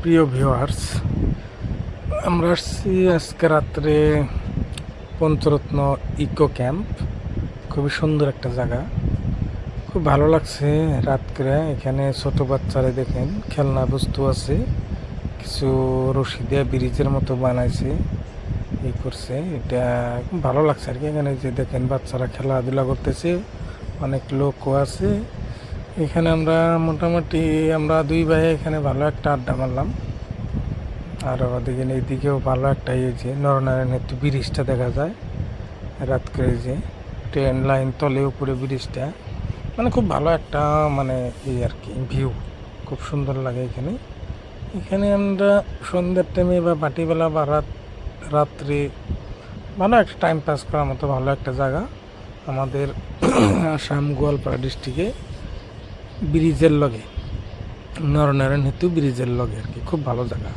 প্রিয় ভিউয়ার্স, আমরা আসছি আজকে রাত্রে পঞ্চরত্ন ইকো ক্যাম্প। খুবই সুন্দর একটা জায়গা, খুব ভালো লাগছে রাত করে। এখানে ছোট বাচ্চারা দেখেন খেলনা বস্তু আছে, কিছু রশি দিয়ে ব্রিজের মতো বানাইছে, এই করছে। এটা খুব ভালো লাগছে আর কি। এখানে যে দেখেন বাচ্চারা খেলাধুলা করতেছে, অনেক লোকও আছে এখানে। মোটামুটি আমরা দুই ভাই এখানে ভালো একটা আড্ডা মারলাম। আর দেখেন এইদিকেও ভালো একটা যে নরনারায়ণ একটু ব্রিজটা দেখা যায় রাত করে, যে ট্রেন লাইন তলে উপরে ব্রিজটা, খুব ভালো একটা এই আর কি ভিউ, খুব সুন্দর লাগে এখানে। এখানে আমরা সন্ধ্যার টাইমে বা বাটিবেলা বা রাত্রে ভালো একটা টাইম পাস করার মতো ভালো একটা জায়গা আমাদের আসাম গোয়ালপাড়া ডিস্ট্রিক্টে, ব্রিজের লগে, নরনারায়ণ হেতু ব্রিজের লগে আর কি। খুব ভালো জায়গা।